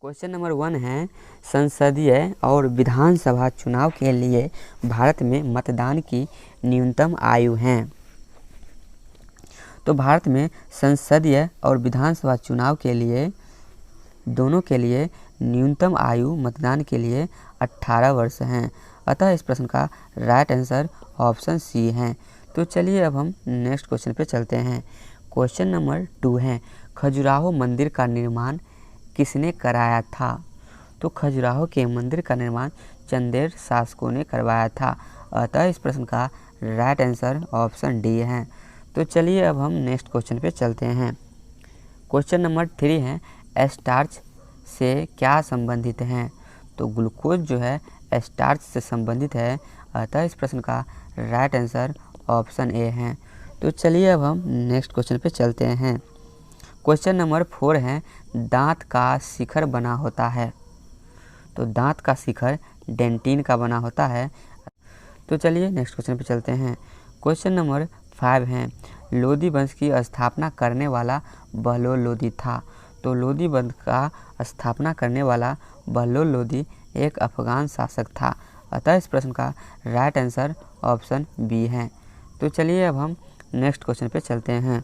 Question number 1 है संसदीय और विधानसभा चुनाव के लिए भारत में मतदान की न्यूनतम आयु है। तो भारत में संसदीय और विधानसभा चुनाव के लिए दोनों के लिए न्यूनतम आयु मतदान के लिए 18 वर्ष हैं। अतः इस प्रश्न का राइट आंसर ऑप्शन सी है। तो चलिए अब हम नेक्स्ट क्वेश्चन पे चलते हैं। क्वेश्चन नंबर 2 है खजुराहो मंदिर का निर्माण किसने कराया था। तो खजुराहो के मंदिर का निर्माण चंदेल शासकों ने करवाया था। अतः इस प्रश्न का राइट आंसर ऑप्शन डी है। तो चलिए अब हम नेक्स्ट क्वेश्चन पे चलते हैं। क्वेश्चन नंबर 3 है स्टार्च से क्या संबंधित हैं। तो ग्लूकोज जो है स्टार्च से संबंधित है। अतः इस प्रश्न का राइट आंसर ऑप्शन ए है। तो चलिए अब हम नेक्स्ट क्वेश्चन पे चलते हैं। क्वेश्चन नंबर 4 है दांत का शिखर बना होता है। तो दांत का शिखर डेंटिन का बना होता है। तो चलिए नेक्स्ट क्वेश्चन पे चलते हैं। क्वेश्चन नंबर 5 है लोदी वंश की स्थापना करने वाला बहलोल लोदी था। तो लोदी वंश का स्थापना करने वाला बहलोल लोदी एक अफगान शासक था। अतः इस प्रश्न का राइट आंसर ऑप्शन बी है। तो चलिए अब हम नेक्स्ट क्वेश्चन पे चलते हैं।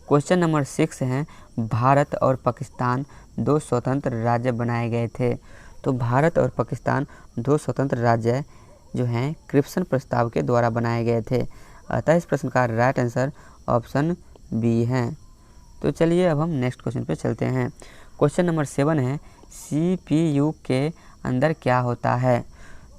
क्वेश्चन नंबर 6 है भारत और पाकिस्तान दो स्वतंत्र राज्य बनाए गए थे। तो भारत और पाकिस्तान दो स्वतंत्र राज्य जो हैं क्रिप्सन प्रस्ताव के द्वारा बनाए गए थे। अतः इस प्रश्न का राइट आंसर ऑप्शन बी है। तो चलिए अब हम नेक्स्ट क्वेश्चन पे चलते हैं। क्वेश्चन नंबर 7 है CPU के अंदर क्या होता है।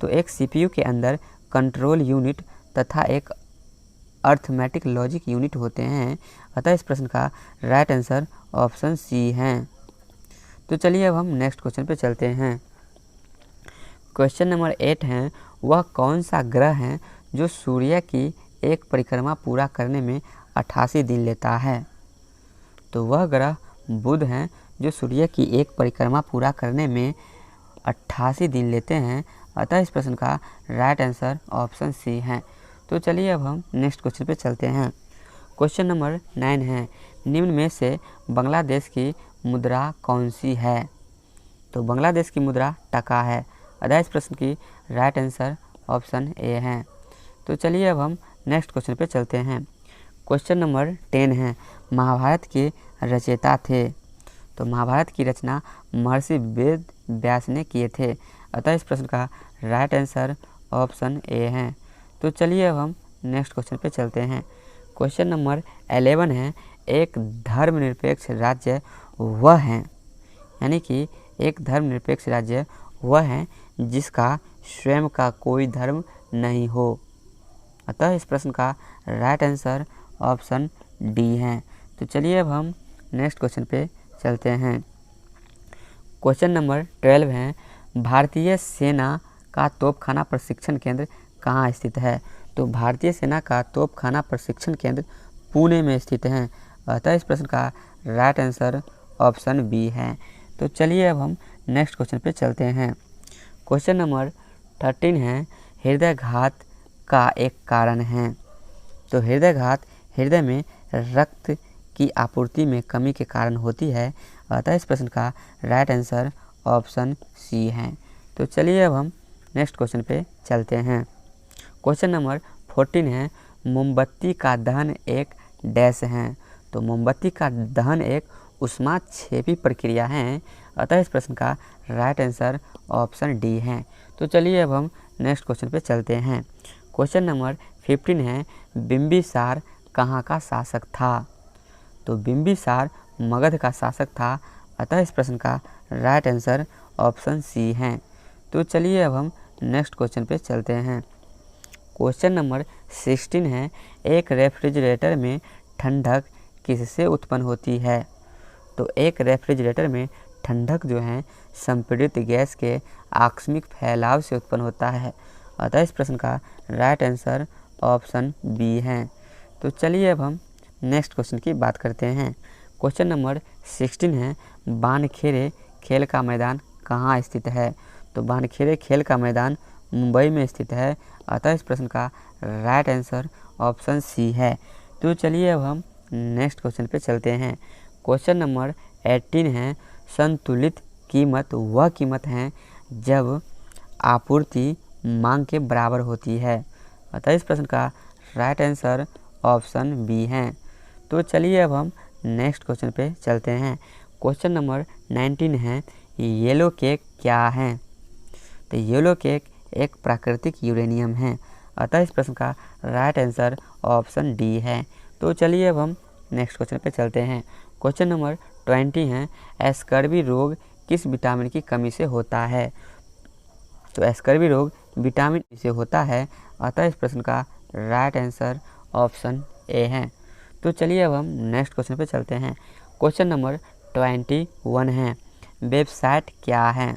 तो एक CPU के अंदर कंट्रोल यूनिट तथा एक अर्थमेटिक लॉजिक यूनिट होते हैं। अतः इस प्रश्न का राइट आंसर ऑप्शन सी है। तो चलिए अब हम नेक्स्ट क्वेश्चन पे चलते हैं। क्वेश्चन नंबर 8 है वह कौन सा ग्रह है जो सूर्य की एक परिक्रमा पूरा करने में 88 दिन लेता है। तो वह ग्रह बुध है जो सूर्य की एक परिक्रमा पूरा करने में 88 दिन लेते हैं। अतः इस प्रश्न का राइट आंसर ऑप्शन सी है। तो चलिए अब हम नेक्स्ट क्वेश्चन पे चलते हैं। क्वेश्चन नंबर 9 है निम्न में से बांग्लादेश की मुद्रा कौन सी है। तो बांग्लादेश की मुद्रा टका है। अतः इस प्रश्न की राइट आंसर ऑप्शन ए है। तो चलिए अब हम नेक्स्ट क्वेश्चन पे चलते हैं। क्वेश्चन नंबर 10 है महाभारत के रचयिता थे। तो महाभारत की रचना महर्षि वेद व्यास ने किए थे। अतः इस प्रश्न का राइट आंसर ऑप्शन ए है। तो चलिए अब हम नेक्स्ट क्वेश्चन पे चलते हैं। क्वेश्चन नंबर 11 है एक धर्मनिरपेक्ष राज्य वह है यानी कि एक धर्मनिरपेक्ष राज्य वह है जिसका स्वयं का कोई धर्म नहीं हो। अतः इस प्रश्न का राइट आंसर ऑप्शन डी है। तो चलिए अब हम नेक्स्ट क्वेश्चन पे चलते हैं। क्वेश्चन नंबर 12 है भारतीय सेना का तोपखाना प्रशिक्षण केंद्र कहाँ स्थित है। तो भारतीय सेना का तोपखाना प्रशिक्षण केंद्र पुणे में स्थित है। अतः इस प्रश्न का राइट आंसर ऑप्शन बी है। तो चलिए अब हम नेक्स्ट क्वेश्चन पे चलते हैं। क्वेश्चन नंबर 13 है हृदयघात का एक कारण है। तो हृदयघात हृदय में रक्त की आपूर्ति में कमी के कारण होती है। अतः इस प्रश्न का राइट आंसर ऑप्शन सी है। तो चलिए अब हम नेक्स्ट क्वेश्चन पे चलते हैं। क्वेश्चन नंबर 14 है मोमबत्ती का दहन एक डैश है। तो मोमबत्ती का दहन एक ऊष्माक्षेपी प्रक्रिया है। अतः इस प्रश्न का राइट आंसर ऑप्शन डी है। तो चलिए अब हम नेक्स्ट क्वेश्चन पे चलते हैं। क्वेश्चन नंबर 15 है बिंबिसार कहाँ का शासक था। तो बिंबिसार मगध का शासक था। अतः इस प्रश्न का राइट आंसर ऑप्शन सी है। तो चलिए अब हम नेक्स्ट क्वेश्चन पे चलते हैं। क्वेश्चन नंबर 16 है एक रेफ्रिजरेटर में ठंडक किससे उत्पन्न होती है। तो एक रेफ्रिजरेटर में ठंडक जो है संपीड़ित गैस के आकस्मिक फैलाव से उत्पन्न होता है। अतः इस प्रश्न का राइट आंसर ऑप्शन बी है। तो चलिए अब हम नेक्स्ट क्वेश्चन की बात करते हैं। क्वेश्चन नंबर 16 है बानखेड़े खेल का मैदान कहाँ स्थित है। तो बानखेड़े खेल का मैदान मुंबई में स्थित है। अतः इस प्रश्न का राइट आंसर ऑप्शन सी है। तो चलिए अब हम नेक्स्ट क्वेश्चन पे चलते हैं। क्वेश्चन नंबर 18 है संतुलित कीमत वह कीमत है जब आपूर्ति मांग के बराबर होती है। अतः इस प्रश्न का राइट आंसर ऑप्शन बी है। तो चलिए अब हम नेक्स्ट क्वेश्चन पे चलते हैं। क्वेश्चन नंबर 19 है, येलो केक क्या है? तो येलो केक एक प्राकृतिक यूरेनियम है। अतः इस प्रश्न का राइट आंसर ऑप्शन डी है। तो चलिए अब हम नेक्स्ट क्वेश्चन पे चलते हैं। क्वेश्चन नंबर 20 है, स्कर्वी रोग किस विटामिन की कमी से होता है? तो स्कर्वी रोग विटामिन ई से होता है। अतः इस प्रश्न का राइट आंसर ऑप्शन ए है। तो चलिए अब हम नेक्स्ट क्वेश्चन पे चलते हैं। क्वेश्चन नंबर 21 है, वेबसाइट क्या है?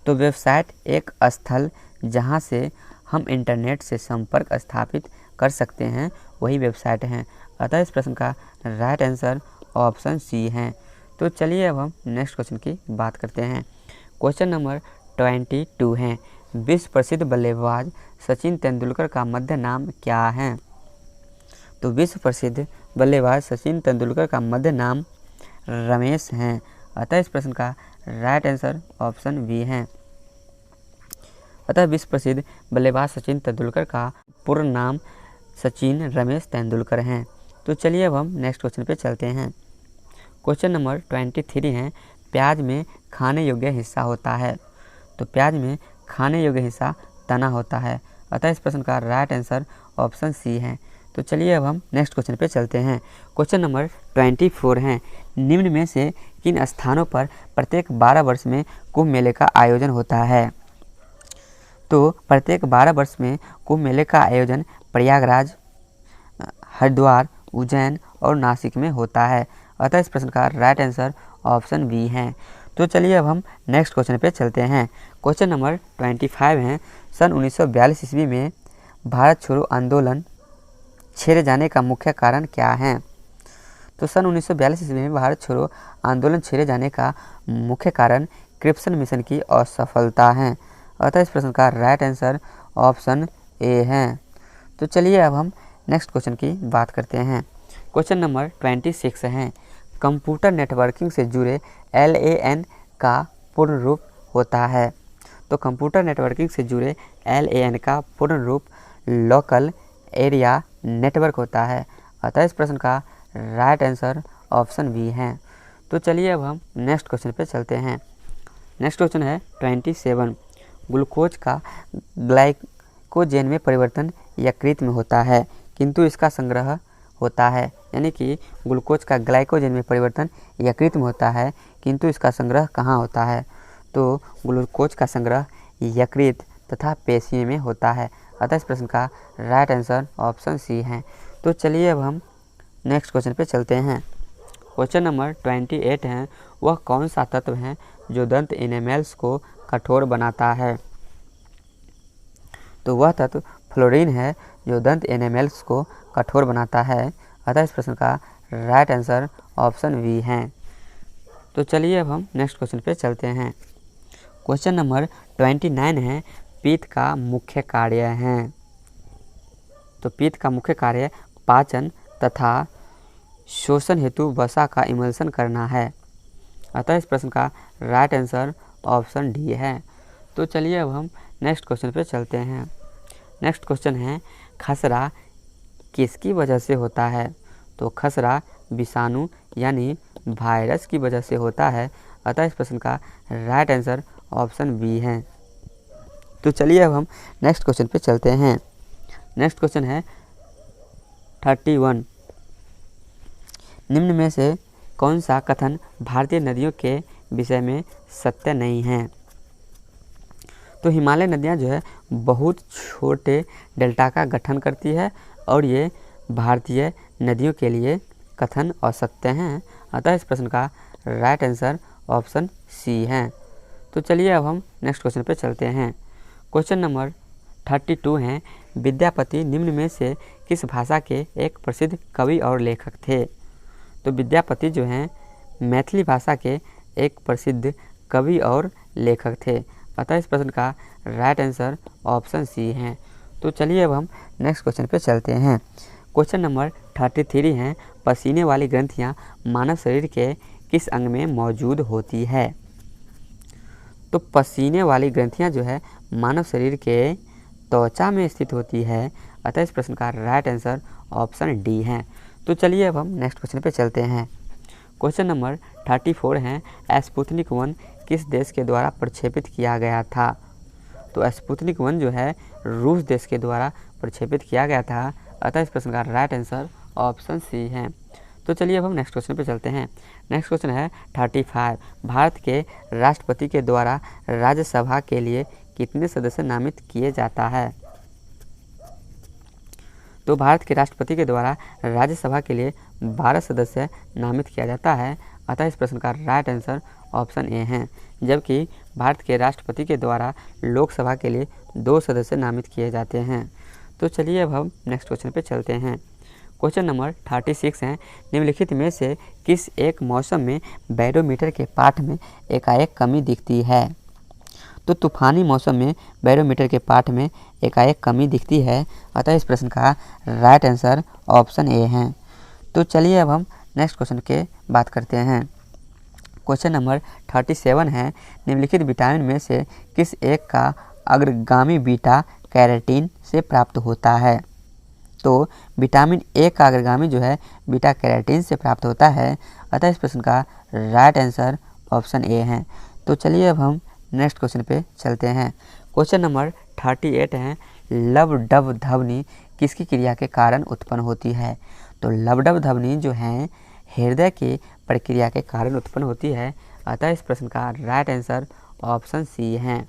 तो वेबसाइट एक स्थल जहां से हम इंटरनेट से संपर्क स्थापित कर सकते हैं, वही वेबसाइट है। अतः इस प्रश्न का राइट आंसर ऑप्शन सी है। तो चलिए अब हम नेक्स्ट क्वेश्चन की बात करते हैं। क्वेश्चन नंबर 22 है, विश्व प्रसिद्ध बल्लेबाज सचिन तेंदुलकर का मध्य नाम क्या है? तो विश्व प्रसिद्ध बल्लेबाज सचिन तेंदुलकर का मध्य नाम रमेश है। अतः इस प्रश्न का राइट आंसर ऑप्शन बी है। अतः विश्व प्रसिद्ध बल्लेबाज सचिन तेंदुलकर का पूर्ण नाम सचिन रमेश तेंदुलकर हैं। तो चलिए अब हम नेक्स्ट क्वेश्चन पे चलते हैं। क्वेश्चन नंबर 23 है, प्याज में खाने योग्य हिस्सा होता है? तो प्याज में खाने योग्य हिस्सा तना होता है। अतः इस प्रश्न का राइट आंसर ऑप्शन सी है। तो चलिए अब हम नेक्स्ट क्वेश्चन पे चलते हैं। क्वेश्चन नंबर 24 है, निम्न में से किन स्थानों पर प्रत्येक 12 वर्ष में कुंभ मेले का आयोजन होता है? तो प्रत्येक 12 वर्ष में कुंभ मेले का आयोजन प्रयागराज, हरिद्वार, उज्जैन और नासिक में होता है। अतः इस प्रश्न का राइट आंसर ऑप्शन बी है। तो चलिए अब हम नेक्स्ट क्वेश्चन पे चलते हैं। क्वेश्चन नंबर 25 है, सन 1942 ईस्वी में भारत छोड़ो आंदोलन छेड़े जाने का मुख्य कारण क्या है? तो सन 1942 ईस्वी में भारत छोड़ो आंदोलन छेड़े जाने का मुख्य कारण क्रिप्सन मिशन की असफलता है। अतः इस प्रश्न का राइट आंसर ऑप्शन ए है। तो चलिए अब हम नेक्स्ट क्वेश्चन की बात करते हैं। क्वेश्चन नंबर 26 है, कंप्यूटर नेटवर्किंग से जुड़े LAN का पूर्ण रूप होता है? तो कंप्यूटर नेटवर्किंग से जुड़े LAN का पूर्ण रूप लोकल एरिया नेटवर्क होता है। अतः इस प्रश्न का राइट आंसर ऑप्शन बी है। तो चलिए अब हम नेक्स्ट क्वेश्चन पे चलते हैं। नेक्स्ट क्वेश्चन है 27, ग्लूकोज का ग्लाइकोजेन में परिवर्तन यकृत में होता है, किंतु इसका संग्रह होता है, यानी कि ग्लूकोज का ग्लाइकोजेन में परिवर्तन यकृत में होता है, किंतु इसका संग्रह कहाँ होता है? तो ग्लूकोज का संग्रह यकृत तथा पेशियों में होता है। अतः इस प्रश्न का राइट आंसर ऑप्शन सी है। तो चलिए अब हम नेक्स्ट क्वेश्चन पे चलते हैं। क्वेश्चन नंबर 28 है, वह कौन सा तत्व है जो दंत एनिमल्स को कठोर बनाता है? तो वह तत्व फ्लोरीन है जो दंत एनिमल्स को कठोर बनाता है। अतः इस प्रश्न का राइट आंसर ऑप्शन बी है। तो चलिए अब हम नेक्स्ट क्वेश्चन पे चलते हैं। क्वेश्चन नंबर 29 है, पित्त का मुख्य कार्य है? तो पित्त का मुख्य कार्य पाचन तथा शोषण हेतु वसा का इमल्सन करना है। अतः इस प्रश्न का राइट आंसर ऑप्शन डी है। तो चलिए अब हम नेक्स्ट क्वेश्चन पे चलते हैं। नेक्स्ट क्वेश्चन है, खसरा किसकी वजह से होता है? तो खसरा विषाणु यानी वायरस की वजह से होता है। अतः इस प्रश्न का राइट आंसर ऑप्शन बी है। तो चलिए अब हम नेक्स्ट क्वेश्चन पे चलते हैं। नेक्स्ट क्वेश्चन है 31, निम्न में से कौन सा कथन भारतीय नदियों के विषय में सत्य नहीं है? तो हिमालय नदियाँ जो है बहुत छोटे डेल्टा का गठन करती है और ये भारतीय नदियों के लिए कथन असत्य हैं। अतः इस प्रश्न का राइट आंसर ऑप्शन सी है। तो चलिए अब हम नेक्स्ट क्वेश्चन पे चलते हैं। क्वेश्चन नंबर 32 है, विद्यापति निम्न में से किस भाषा के एक प्रसिद्ध कवि और लेखक थे? तो विद्यापति जो हैं मैथिली भाषा के एक प्रसिद्ध कवि और लेखक थे। अतः इस प्रश्न का राइट आंसर ऑप्शन सी है। तो चलिए अब हम नेक्स्ट क्वेश्चन पे चलते हैं। क्वेश्चन नंबर 33 है, पसीने वाली ग्रंथियां मानव शरीर के किस अंग में मौजूद होती है? तो पसीने वाली ग्रंथियां जो है मानव शरीर के त्वचा में स्थित होती है, अतः इस प्रश्न का राइट आंसर ऑप्शन डी है। तो चलिए अब हम नेक्स्ट क्वेश्चन पे चलते हैं। क्वेश्चन नंबर 34 है, स्पुतनिक 1 किस देश के द्वारा प्रक्षेपित किया गया था? तो स्पुतनिक 1 जो है रूस देश के द्वारा प्रक्षेपित किया गया था, अतः इस प्रश्न का राइट आंसर ऑप्शन सी है। तो चलिए अब हम नेक्स्ट क्वेश्चन पे चलते हैं। नेक्स्ट क्वेश्चन है 35, भारत के राष्ट्रपति के द्वारा राज्यसभा के लिए कितने सदस्य नामित किए जाता है? तो भारत के राष्ट्रपति के द्वारा राज्यसभा के लिए 12 सदस्य नामित किया जाता है, अतः इस प्रश्न का राइट आंसर ऑप्शन ए है। जबकि भारत के राष्ट्रपति के द्वारा लोकसभा के लिए 2 सदस्य नामित किए जाते हैं। तो चलिए अब हम नेक्स्ट क्वेश्चन पे चलते हैं। क्वेश्चन नंबर 36 है, निम्नलिखित में से किस एक मौसम में बैरोमीटर के पाठ में एकाएक कमी दिखती है? तो तूफानी मौसम में बैरोमीटर के पाठ में एकाएक कमी दिखती है, अतः इस प्रश्न का राइट आंसर ऑप्शन ए है। तो चलिए अब हम नेक्स्ट क्वेश्चन के बात करते हैं। क्वेश्चन नंबर 37 है, निम्नलिखित विटामिन में से किस एक का अग्रगामी बीटा कैरोटीन से प्राप्त होता है? तो विटामिन ए का अग्रगामी जो है बीटा कैरोटीन से प्राप्त होता है, अतः इस प्रश्न का राइट आंसर ऑप्शन ए है। तो चलिए अब हम नेक्स्ट क्वेश्चन पे चलते हैं। क्वेश्चन नंबर 38 है, लवडब ध्वनि किसकी क्रिया के कारण उत्पन्न होती है? तो लवडब ध्वनि जो है हृदय की प्रक्रिया के कारण उत्पन्न होती है, अतः इस प्रश्न का राइट आंसर ऑप्शन सी है।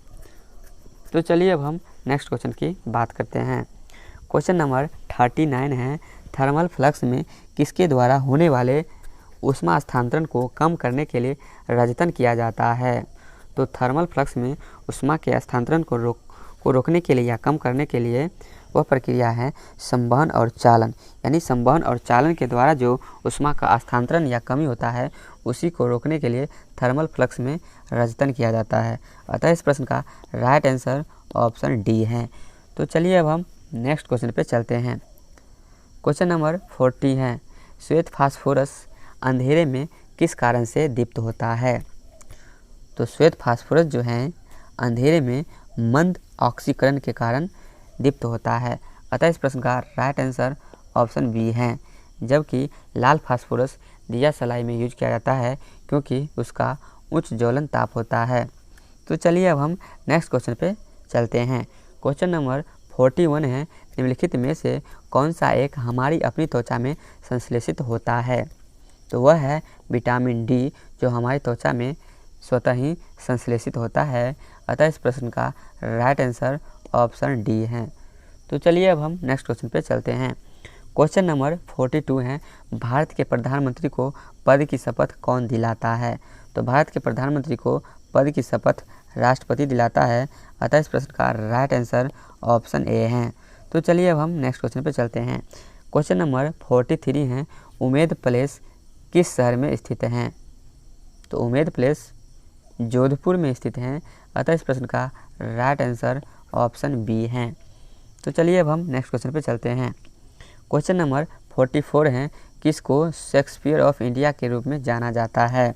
तो चलिए अब हम नेक्स्ट क्वेश्चन की बात करते हैं। क्वेश्चन नंबर 39 है, थर्मल फ्लक्स में किसके द्वारा होने वाले ऊष्मा स्थानांतरण को कम करने के लिए रजतन किया जाता है? तो थर्मल फ्लक्स में ऊष्मा के स्थानांतरण को रोकने के लिए या कम करने के लिए वह प्रक्रिया है संवहन और चालन, यानी संवहन और चालन के द्वारा जो ऊष्मा का स्थानांतरण या कमी होता है उसी को रोकने के लिए थर्मल फ्लक्स में रजतन किया जाता है, अतः इस प्रश्न का राइट आंसर ऑप्शन डी है। तो चलिए अब हम नेक्स्ट क्वेश्चन पे चलते हैं। क्वेश्चन नंबर 40 है, श्वेत फास्फोरस अंधेरे में किस कारण से दीप्त होता है? तो श्वेत फास्फोरस जो है अंधेरे में मंद ऑक्सीकरण के कारण दीप्त होता है, अतः इस प्रश्न का राइट आंसर ऑप्शन बी है। जबकि लाल फास्फोरस दिया सलाई में यूज किया जाता है क्योंकि उसका उच्च ज्वलन ताप होता है। तो चलिए अब हम नेक्स्ट क्वेश्चन पे चलते हैं। क्वेश्चन नंबर 41 है, निम्नलिखित में से कौन सा एक हमारी अपनी त्वचा में संश्लेषित होता है? तो वह है विटामिन डी, जो हमारी त्वचा में स्वतः ही संश्लेषित होता है, अतः इस प्रश्न का राइट आंसर ऑप्शन डी है। तो चलिए अब हम नेक्स्ट क्वेश्चन पे चलते हैं। क्वेश्चन नंबर 42 है, भारत के प्रधानमंत्री को पद की शपथ कौन दिलाता है? तो भारत के प्रधानमंत्री को पद की शपथ राष्ट्रपति दिलाता है, अतः इस प्रश्न का राइट आंसर ऑप्शन ए है। तो चलिए अब हम नेक्स्ट क्वेश्चन पे चलते हैं। क्वेश्चन नंबर 43 है, उमेद पैलेस किस शहर में स्थित है? तो उमेद पैलेस जोधपुर में स्थित है, अतः इस प्रश्न का राइट आंसर ऑप्शन बी है। तो चलिए अब हम नेक्स्ट क्वेश्चन पे चलते हैं। क्वेश्चन नंबर 44 है, किसको शेक्सपियर ऑफ इंडिया के रूप में जाना जाता है?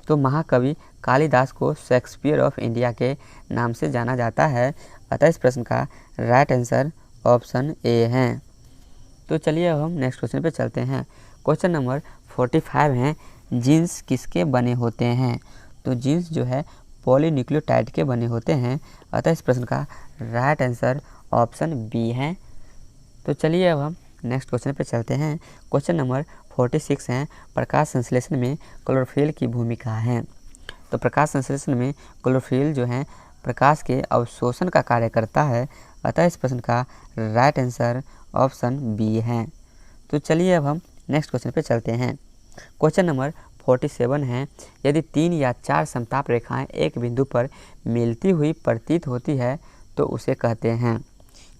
तो महाकवि कालिदास को शेक्सपियर ऑफ इंडिया के नाम से जाना जाता है, अतः इस प्रश्न का राइट आंसर ऑप्शन ए है। तो चलिए अब हम नेक्स्ट क्वेश्चन पे चलते हैं। क्वेश्चन नंबर 45 है, जीन्स किसके बने होते हैं? तो जीन्स जो है पॉलीन्यूक्लियोटाइड के बने होते हैं, अतः इस प्रश्न का राइट आंसर ऑप्शन बी है। तो चलिए अब हम नेक्स्ट क्वेश्चन पे चलते हैं। क्वेश्चन नंबर 46 है, प्रकाश संश्लेषण में क्लोरोफिल की भूमिका है। तो प्रकाश संश्लेषण में क्लोरोफिल जो है प्रकाश के अवशोषण का कार्य करता है, अतः इस प्रश्न का राइट आंसर ऑप्शन बी है। तो चलिए अब हम नेक्स्ट क्वेश्चन पे चलते हैं। क्वेश्चन नंबर 47 है, यदि 3 या 4 समताप रेखाएं एक बिंदु पर मिलती हुई प्रतीत होती है तो उसे कहते हैं,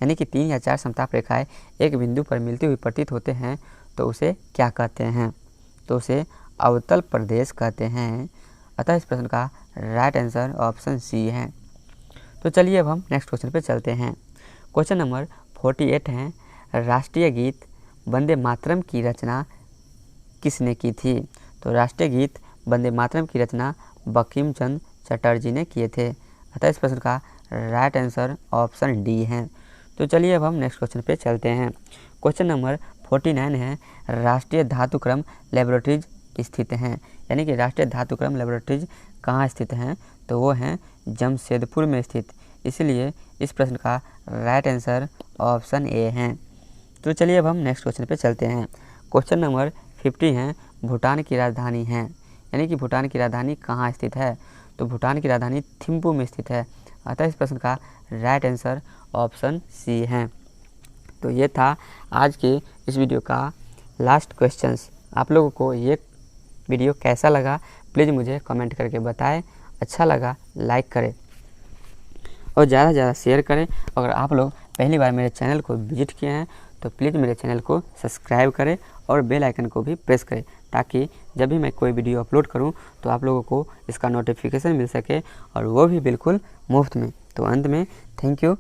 यानी कि 3 या 4 समताप रेखाएं एक बिंदु पर मिलती हुई प्रतीत होते हैं तो उसे क्या कहते हैं? तो उसे अवतल प्रदेश कहते हैं, अतः इस प्रश्न का राइट आंसर ऑप्शन सी है। तो चलिए अब हम नेक्स्ट क्वेश्चन पे चलते हैं। क्वेश्चन नंबर 48 है, राष्ट्रीय गीत वंदे मातरम की रचना किसने की थी? तो राष्ट्रीय गीत वंदे मातरम की रचना बंकिम चंद्र चटर्जी ने किए थे। अतः इस प्रश्न का राइट आंसर ऑप्शन डी है। तो चलिए अब हम नेक्स्ट क्वेश्चन पे चलते हैं। क्वेश्चन नंबर 49 है, राष्ट्रीय धातुक्रम लेबोरेटरीज स्थित हैं, यानी कि राष्ट्रीय धातुक्रम लेबोरेटरीज कहाँ स्थित हैं, तो वो हैं जमशेदपुर में स्थित। इसलिए इस प्रश्न का राइट आंसर ऑप्शन ए है। तो चलिए अब हम नेक्स्ट क्वेश्चन पे चलते हैं। क्वेश्चन नंबर 50 है, भूटान की राजधानी है, यानी कि भूटान की राजधानी कहाँ स्थित है, तो भूटान की राजधानी थिम्पू में स्थित है। अतः इस प्रश्न का राइट आंसर ऑप्शन सी है। तो ये था आज के इस वीडियो का लास्ट क्वेश्चंस। आप लोगों को ये वीडियो कैसा लगा प्लीज़ मुझे कमेंट करके बताएं। अच्छा लगा लाइक करें और ज़्यादा से ज़्यादा शेयर करें। अगर आप लोग पहली बार मेरे चैनल को विजिट किए हैं तो प्लीज़ मेरे चैनल को सब्सक्राइब करें और बेल आइकन को भी प्रेस करें, ताकि जब भी मैं कोई वीडियो अपलोड करूं तो आप लोगों को इसका नोटिफिकेशन मिल सके, और वो भी बिल्कुल मुफ्त में। तो अंत में थैंक यू।